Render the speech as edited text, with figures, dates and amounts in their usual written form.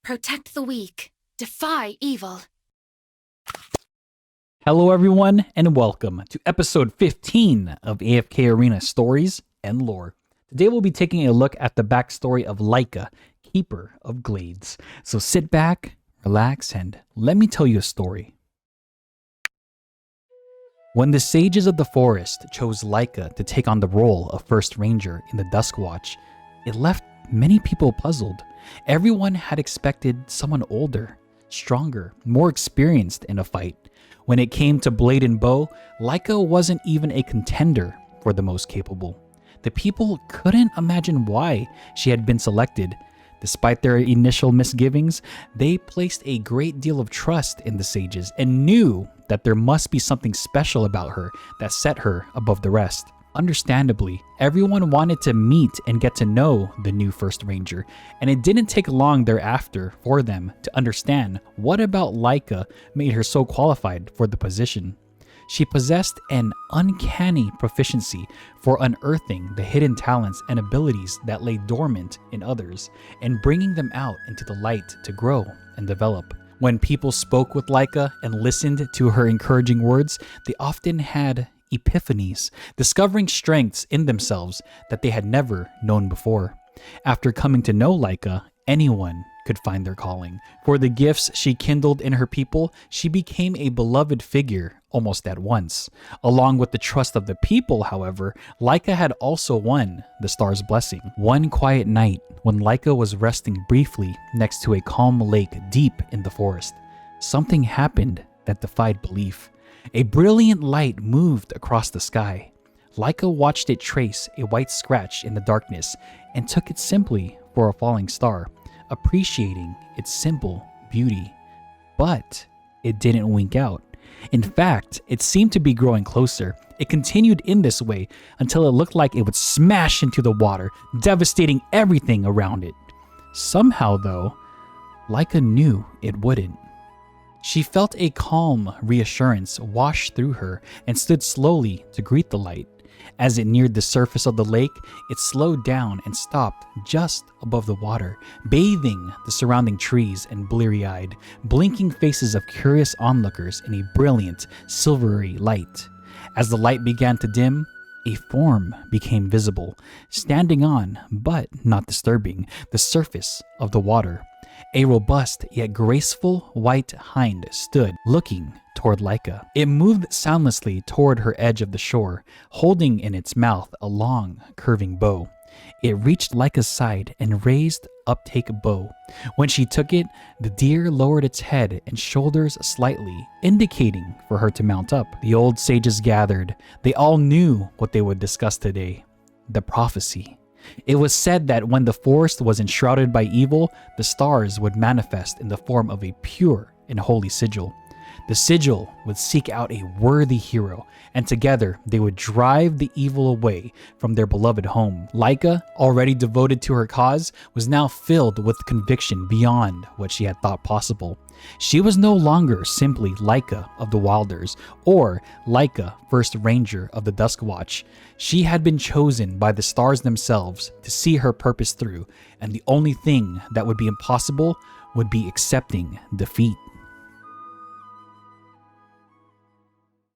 Protect the weak. Defy evil. Hello everyone, and welcome to episode 15 of AFK Arena Stories and Lore. Today we'll be taking a look at the backstory of Lyca, Keeper of Glades. So sit back, relax, and let me tell you a story. When the sages of the forest chose Lyca to take on the role of First Ranger in the Dusk Watch, it left many people puzzled. Everyone had expected someone older, stronger, more experienced in a fight. When it came to blade and bow, Lyca wasn't even a contender for the most capable. The people couldn't imagine why she had been selected. Despite their initial misgivings, they placed a great deal of trust in the sages and knew that there must be something special about her that set her above the rest. Understandably, everyone wanted to meet and get to know the new First Ranger, and it didn't take long thereafter for them to understand what about Lyca made her so qualified for the position. She possessed an uncanny proficiency for unearthing the hidden talents and abilities that lay dormant in others and bringing them out into the light to grow and develop. When people spoke with Lyca and listened to her encouraging words, they often had epiphanies, discovering strengths in themselves that they had never known before. After coming to know Lyca, anyone could find their calling. For the gifts she kindled in her people, she became a beloved figure almost at once. Along with the trust of the people, however, Lyca had also won the star's blessing. One quiet night, when Lyca was resting briefly next to a calm lake deep in the forest, something happened that defied belief. A brilliant light moved across the sky. Lyca watched it trace a white scratch in the darkness and took it simply for a falling star, appreciating its simple beauty. But it didn't wink out. In fact, it seemed to be growing closer. It continued in this way until it looked like it would smash into the water, devastating everything around it. Somehow, though, Lyca knew it wouldn't. She felt a calm reassurance wash through her and stood slowly to greet the light. As it neared the surface of the lake, it slowed down and stopped just above the water, bathing the surrounding trees and bleary-eyed, blinking faces of curious onlookers in a brilliant, silvery light. As the light began to dim, a form became visible, standing on, but not disturbing, the surface of the water. A robust yet graceful white hind stood, looking toward Lyca. It moved soundlessly toward her edge of the shore, holding in its mouth a long, curving bow. It reached Lyca's side and raised uptake bow. When she took it, the deer lowered its head and shoulders slightly, indicating for her to mount up. The old sages gathered. They all knew what they would discuss today: the prophecy. It was said that when the forest was enshrouded by evil, the stars would manifest in the form of a pure and holy sigil. The sigil would seek out a worthy hero, and together they would drive the evil away from their beloved home. Lyca, already devoted to her cause, was now filled with conviction beyond what she had thought possible. She was no longer simply Lyca of the Wilders, or Lyca, First Ranger of the Dusk Watch. She had been chosen by the stars themselves to see her purpose through, and the only thing that would be impossible would be accepting defeat.